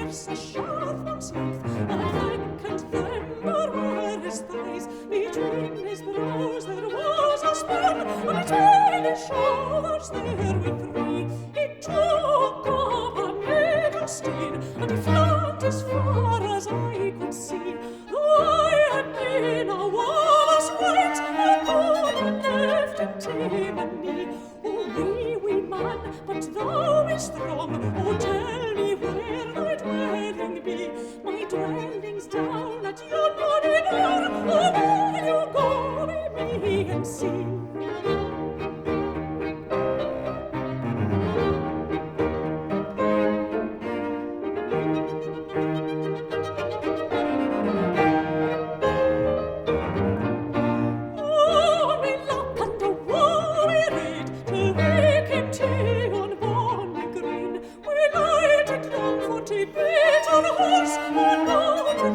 lips, a sharp one's mouth, and thank and thember were his thighs. Between his brows there was a span, and between his shoulders there were three. He took up a middle steed, and he flapped as far as I could see. Though I had been a walrus white, I could have left him tame and knee. Oh, wee man, but thou be strong. Oh, tell me where thy dwelling be. My dwelling's down at yon bonny door. Oh, will you go with me and see? Bitter horse, and out of